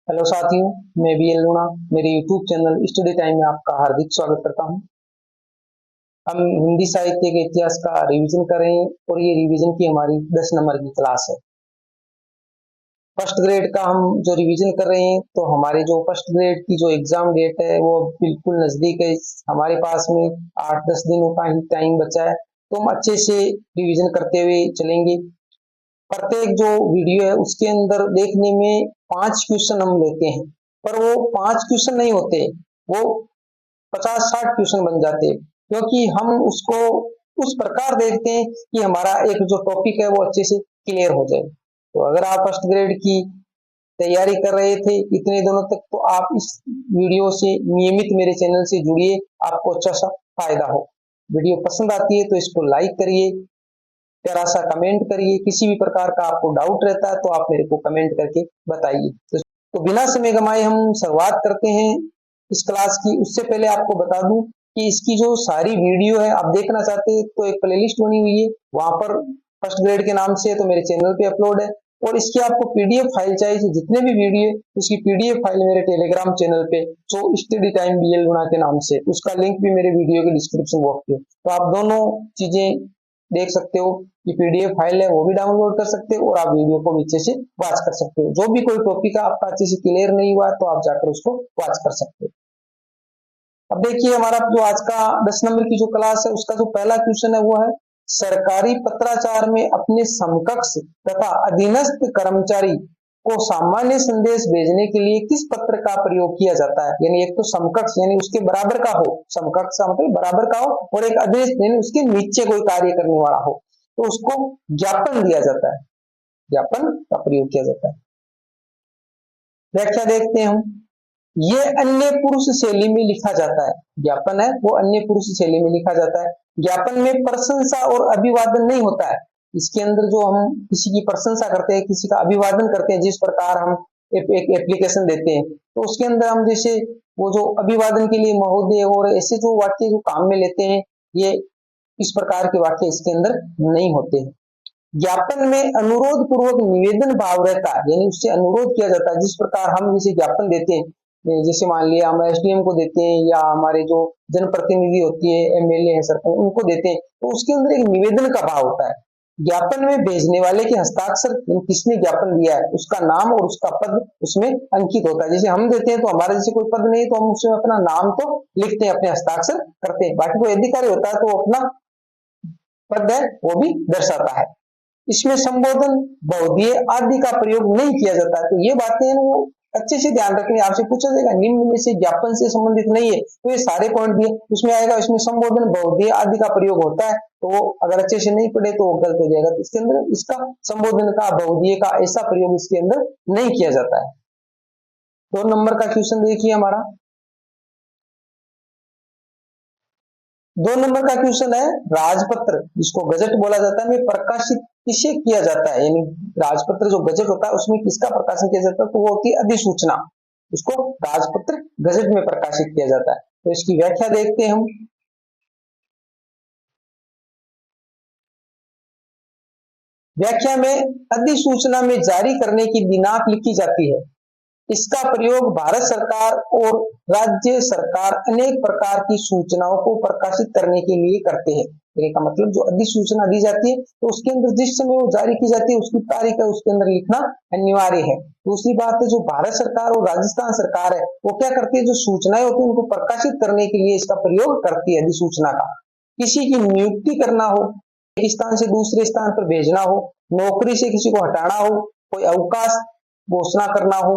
Hello साथियों, मैं B L लूणा मेरे यूट्यूब चैनल स्टडी टाइम में आपका हार्दिक स्वागत करता हूं। हम हिंदी साहित्य के इतिहास का रिवीजन कर रहे हैं और ये रिवीजन की हमारी 10 नंबर की क्लास है। फर्स्ट ग्रेड का हम जो रिवीजन कर रहे हैं, तो हमारे जो फर्स्ट ग्रेड की जो एग्जाम डेट है वो बिल्कुल नजदीक है। हमारे पास में 8-10 दिनों का ही टाइम बचा है, तो हम अच्छे से रिवीजन करते हुए चलेंगे। प्रत्येक जो वीडियो है उसके अंदर देखने में 5 क्वेश्चन हम लेते हैं, पर वो 5 क्वेश्चन नहीं होते, वो 50-60 क्वेश्चन बन जाते हैं, क्योंकि हम उसको उस प्रकार देखते हैं कि हमारा एक जो टॉपिक है वो अच्छे से क्लियर हो जाए। तो अगर आप फर्स्ट ग्रेड की तैयारी कर रहे थे इतने दिनों तक, तो आप इस वीडियो से नियमित मेरे चैनल से जुड़िए, आपको अच्छा सा फायदा हो। वीडियो पसंद आती है तो इसको लाइक करिए, प्यारा सा कमेंट करिए। किसी भी प्रकार का आपको डाउट रहता है तो आप मेरे को कमेंट करके बताइए। तो बिना समय गंवाए हम शुरुआत करते हैं इस क्लास की। उससे पहले आपको बता दूं कि इसकी जो सारी वीडियो है, आप देखना चाहते हैं तो एक प्लेलिस्ट बनी हुई है, वहां पर फर्स्ट ग्रेड के नाम से तो मेरे चैनल पे अपलोड है। और इसकी आपको पीडीएफ फाइल चाहिए, तो जितने भी वीडियो उसकी पीडीएफ फाइल मेरे टेलीग्राम चैनल पे जो स्टडी टाइम बीएल गुणा के नाम से, उसका लिंक भी मेरे वीडियो के डिस्क्रिप्शन बॉक्स में, तो आप दोनों चीजें देख सकते हो कि पीडीएफ फाइल है वो भी डाउनलोड कर सकते हो और आप वीडियो को नीचे से वॉच कर सकते हो। जो भी कोई टॉपिक आपका अच्छे से क्लियर नहीं हुआ तो आप जाकर उसको वॉच कर सकते हो। अब देखिए, हमारा जो आज का 10 नंबर की जो क्लास है उसका जो पहला क्वेश्चन है वो है, सरकारी पत्राचार में अपने समकक्ष तथा अधीनस्थ कर्मचारी को सामान्य संदेश भेजने के लिए किस पत्र का प्रयोग किया जाता है। यानी एक तो समकक्ष यानी उसके बराबर का हो, समकक्ष का मतलब बराबर का हो, और एक अधीनस्थ यानी उसके नीचे कोई कार्य करने वाला हो, तो उसको ज्ञापन दिया जाता है, ज्ञापन का प्रयोग किया जाता है। व्याख्या देखते हैं हम। ये अन्य पुरुष शैली में लिखा जाता है, ज्ञापन है वो अन्य पुरुष शैली में लिखा जाता है। ज्ञापन में प्रशंसा और अभिवादन नहीं होता है। इसके अंदर जो हम किसी की प्रशंसा करते हैं, किसी का अभिवादन करते हैं, जिस प्रकार हम एक एप्लीकेशन देते हैं, तो उसके अंदर हम जैसे वो जो अभिवादन के लिए महोदय और ऐसे जो वाक्य जो काम में लेते हैं, ये इस प्रकार के वाक्य इसके अंदर नहीं होते हैं। ज्ञापन में अनुरोध पूर्वक निवेदन भाव रहता है, यानी उससे अनुरोध किया जाता है। जिस प्रकार हम जैसे ज्ञापन देते हैं, जैसे मान लिया हम एसडीएम को देते हैं या हमारे जो जनप्रतिनिधि होती है, एमएलए है, सरपंच, उनको देते हैं, तो उसके अंदर एक निवेदन का भाव होता है। ज्ञापन में भेजने वाले के हस्ताक्षर, किसने ज्ञापन दिया है उसका नाम और उसका पद उसमें अंकित होता है। जैसे हम देते हैं तो हमारा जैसे कोई पद नहीं तो हम उसमें अपना नाम तो लिखते हैं, अपने हस्ताक्षर करते हैं। बाकी कोई अधिकारी होता है तो अपना पद है वो भी दर्शाता है। इसमें संबोधन, बहुधीय आदि का प्रयोग नहीं किया जाता। तो ये बातें हैं वो अच्छे से ध्यान रखनी। आपसे पूछा जाएगा निम्न में से ज्ञापन से संबंधित नहीं है, तो ये सारे पॉइंट दिए उसमें आएगा, इसमें संबोधन, बहुधीय आदि का प्रयोग होता है, तो वो अगर अच्छे से नहीं पढ़े तो वो गलत हो जाएगा। तो इसके अंदर इसका संबोधन का, बहुधीय का ऐसा प्रयोग इसके अंदर नहीं किया जाता है। 2 नंबर का क्वेश्चन देखिए हमारा। 2 नंबर का क्वेश्चन है, राजपत्र जिसको गजट बोला जाता है में प्रकाशित किसे किया जाता है। यानी राजपत्र जो गजट होता है उसमें किसका प्रकाशन किया जाता है, तो वो होती है अधिसूचना, उसको राजपत्र गजट में प्रकाशित किया जाता है। तो इसकी व्याख्या देखते हैं हम। व्याख्या में, अधिसूचना में जारी करने की दिनांक लिखी जाती है। इसका प्रयोग भारत सरकार और राज्य सरकार अनेक प्रकार की सूचनाओं को प्रकाशित करने के लिए करते हैं। का मतलब जो अधिसूचना दी जाती है तो उसके अंदर जिस समय वो जारी की जाती है उसकी तारीख है उसके अंदर लिखना अनिवार्य है। दूसरी बात है, जो भारत सरकार और राजस्थान सरकार है वो क्या करती है, जो सूचनाएं होती है उनको प्रकाशित करने के लिए इसका प्रयोग करती है अधिसूचना का। किसी की नियुक्ति करना हो, एक स्थान से दूसरे स्थान पर भेजना हो, नौकरी से किसी को हटाना हो, कोई अवकाश घोषणा करना हो,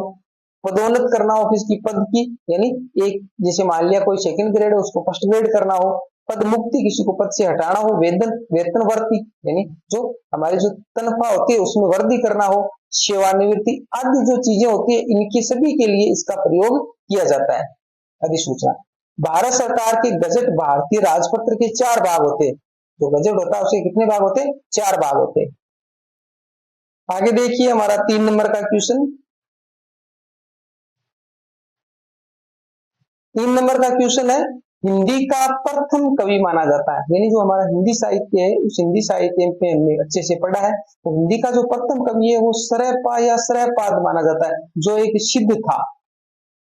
पदोन्नत करना हो किसी पद की, यानी एक जैसे मान लिया कोई सेकंड ग्रेड है उसको फर्स्ट ग्रेड करना हो, पद मुक्ति किसी को पद से हटाना हो, वेतन वृद्धि यानी जो हमारी जो तनख्वाह होती है उसमें वृद्धि करना हो, सेवानिवृत्ति आदि जो चीजें होती है इनके सभी के लिए इसका प्रयोग किया जाता है अधिसूचना। भारत सरकार के गजट भारतीय राजपत्र के 4 भाग होते हैं। जो गजट होता है उसके कितने भाग होते हैं, 4 भाग होते हैं। आगे देखिए हमारा 3 नंबर का क्वेश्चन। 3 नंबर का क्वेश्चन है, हिंदी का प्रथम कवि माना जाता है। यानी जो हमारा हिंदी साहित्य है, उस हिंदी साहित्य पे हमने अच्छे से पढ़ा है, तो हिंदी का जो प्रथम कवि है वो सरयपा या सरयपाद माना जाता है, जो एक सिद्ध था।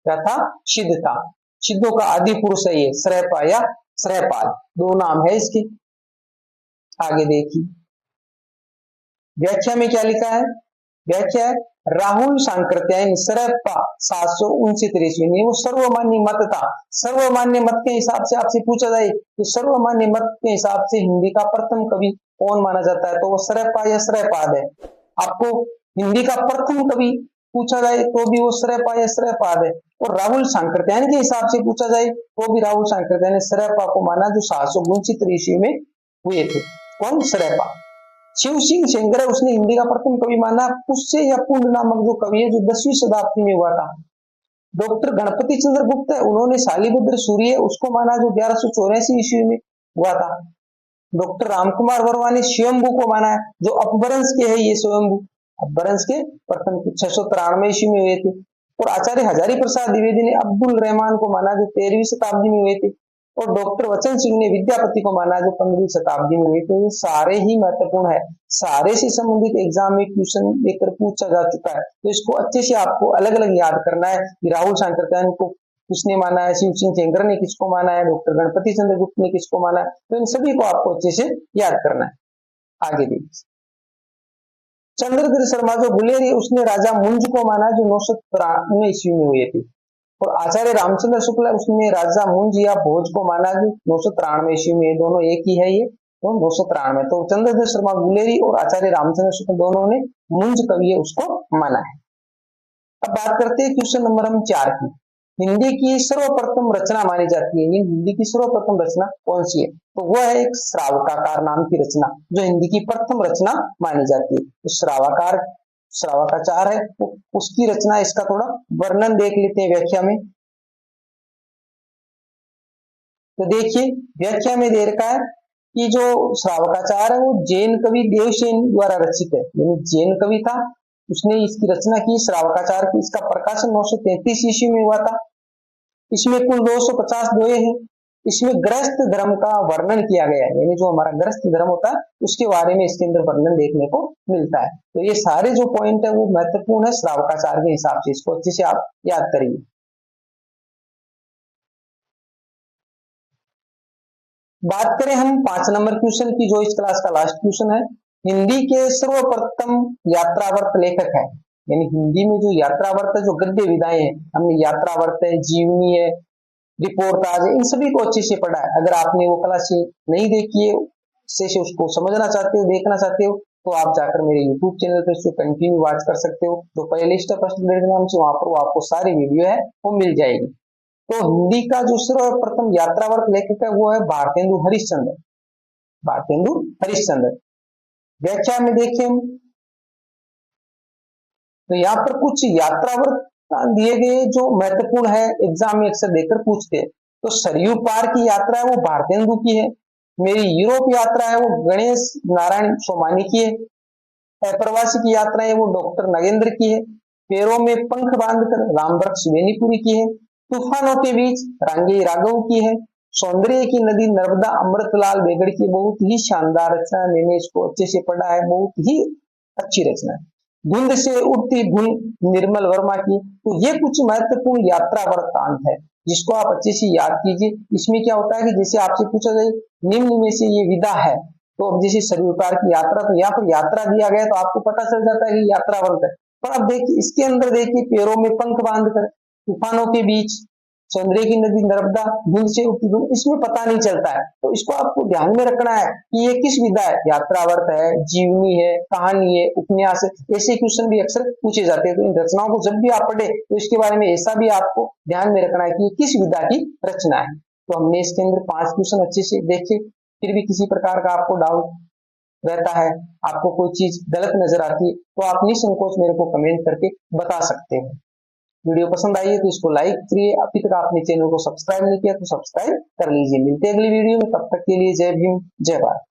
क्या था? सिद्ध था। सिद्धों का आदि पुरुष है ये सरयपा या सरयपाद, दो नाम है इसके। आगे देखिए व्याख्या में क्या लिखा है। व्याख्या है राहुल सांकृत्यायन सरयप्पा 769 ईस्वी। वो सर्वमान्य मत था। सर्वमान्य मत के हिसाब से आपसे पूछा जाए कि सर्वमान्य मत के हिसाब से हिंदी का प्रथम कवि कौन माना जाता है, तो वो सरयप्पा या सरयपाद है। आपको हिंदी का प्रथम कवि पूछा जाए तो भी वो सरयप्पा या सरयपाद है। और राहुल सांकृत्यायन के हिसाब से पूछा जाए तो भी राहुल सांकृत्यायन ने सरयप्पा को माना, जो 769 ईस्वी में हुए थे। कौन? सरयप्पा। शिव सिंह सेंगर है, उसने हिंदी का प्रथम कवि माना। पुष्य या पुंड नामक जो कवि है, जो 10वीं शताब्दी में हुआ था। डॉक्टर गणपति चंद्र गुप्त है, उन्होंने शालिभद्र सूर्य उसको माना, जो 1184 ईस्वी में हुआ था। डॉक्टर रामकुमार वर्मा ने स्वयंभू को माना है, जो अपभ्रंश के है ये स्वयंभू, अपभ्रंश के प्रथम 693 ईस्वी में हुए थे। और आचार्य हजारी प्रसाद द्विवेदी ने अब्दुल रहमान को माना, जो 13वीं शताब्दी में हुए थे। और डॉक्टर वचन सिंह ने विद्यापति को माना, जो 15वीं शताब्दी में हुए थे। ये सारे ही महत्वपूर्ण है, सारे से संबंधित एग्जाम में क्वेश्चन लेकर पूछा जा चुका है, तो इसको अच्छे से आपको अलग अलग याद करना है कि राहुल सांकृत्यायन को किसने माना है, शिव सिंह सेंगर ने किसको माना है, डॉक्टर गणपति चंद्र गुप्त ने किसको माना है, तो इन सभी को आपको अच्छे से याद करना है। आगे देखिए चंद्रधर शर्मा जो गुलेरी, उसने राजा मुंज को माना, जो 993 ईस्वी में हुए थे। और आचार्य रामचंद्र शुक्ला, उसने राजा मुंज या भोज को माना, जो 993 ईस्वी में। दोनों एक ही है ये, तो 993। तो चंद्रधर शर्मा गुलेरी और आचार्य रामचंद्र शुक्ला दोनों ने मुंज कवि है उसको माना है। अब बात करते हैं क्वेश्चन नंबर हम 4 की। हिंदी की सर्वप्रथम रचना मानी जाती है, ये हिंदी की सर्वप्रथम रचना कौन सी है, तो वो है एक श्रावकाकार नाम की रचना, जो हिंदी की प्रथम रचना मानी जाती है। तो श्रावकाचार है, तो उसकी रचना, इसका थोड़ा वर्णन देख लेते हैं व्याख्या में। तो देखिए व्याख्या में दे रखा है कि जो श्रावकाचार है वो जैन कवि देवसेन द्वारा रचित है, यानी जैन कवि था, उसने इसकी रचना की श्रावकाचार की। इसका प्रकाशन 933 ईस्वी में हुआ था। इसमें कुल 250 दोहे हैं। इसमें गृहस्थ धर्म का वर्णन किया गया है, यानी जो हमारा गृहस्थ धर्म होता है उसके बारे में इसके अंदर वर्णन देखने को मिलता है। तो ये सारे जो पॉइंट है वो महत्वपूर्ण है श्रावकाचार के हिसाब से, इसको अच्छे से आप याद करिए। बात करें हम 5 नंबर क्वेश्चन की, जो इस क्लास का लास्ट क्वेश्चन है। हिंदी के सर्वप्रथम यात्रावर्त लेखक है, यानी हिंदी में जो यात्रावर्त है, जो गद्य विधाएं हैं, हमने यात्रावर्त है, जीवनी है, रिपोर्टाज है, इन सभी को अच्छे से पढ़ा है। अगर आपने वो क्लास नहीं देखी है, से उसको समझना चाहते हो, देखना चाहते हो, तो आप जाकर मेरे YouTube चैनल पे इसको कंटिन्यू वॉच कर सकते हो। तो प्लेलिस्ट है फर्स्ट ग्रेड नाम से, वहां पर वो आपको सारी वीडियो है वो मिल जाएगी। तो हिंदी का जो सर्वप्रथम यात्रावर्त लेखक है वो है भारतेंदु हरिश्चंद्र। भारतेंदु हरिश्चंद्र। व्याख्या में देखें तो यहाँ पर कुछ यात्रावर्त दिए गए जो महत्वपूर्ण है, एग्जाम में अक्सर देकर पूछते हैं। तो सरयू पार की यात्रा है वो भारतेंदु की है। मेरी यूरोप यात्रा है वो गणेश नारायण सोमानी की है। अप्रवासी की यात्रा है वो डॉक्टर नगेंद्र की है। पैरों में पंख बांधकर रामवृक्ष बेनीपुरी की है। तूफानों के बीच रांगे राघव की है। सौंदर्य की नदी नर्मदा अमृतलाल बेगड़ की बहुत ही शानदार रचना, मैंने इसको अच्छे से पढ़ा है, बहुत ही अच्छी रचना है। धुंध से उठती धुंध निर्मल वर्मा की। तो ये कुछ महत्वपूर्ण यात्रा वृत्तांत है जिसको आप अच्छे से याद कीजिए। इसमें क्या होता है कि जैसे आपसे पूछा जाए निम्न में से ये विधा है, तो अब जैसे सरयू पार की यात्रा, तो यहाँ पर यात्रा दिया गया तो आपको पता चल जाता है कि यात्रा वर्त है। पर अब देखिए इसके अंदर देखिए पैरों में पंख बांधकर, तूफानों के बीच, चंद्रे की नदी नर्मदा, धुंध से उठती धुंध, इसमें पता नहीं चलता है। तो इसको आपको ध्यान में रखना है कि ये किस विधा है, यात्रावर्त है, जीवनी है, कहानी है, उपन्यास है। ऐसे क्वेश्चन भी अक्सर पूछे जाते हैं। तो इन रचनाओं को जब भी आप पढ़े तो इसके बारे में ऐसा भी आपको ध्यान में रखना है कि ये किस विधा की रचना है। तो हमने इसके अंदर 5 क्वेश्चन अच्छे से देखे। फिर भी किसी प्रकार का आपको डाउट रहता है, आपको कोई चीज गलत नजर आती है, तो आप निसंकोच मेरे को कमेंट करके बता सकते हैं। वीडियो पसंद आई है तो इसको लाइक करिए। अभी तक आपने चैनल को सब्सक्राइब नहीं किया तो सब्सक्राइब कर लीजिए। मिलते हैं अगली वीडियो में, तब तक के लिए जय भीम जय भारत।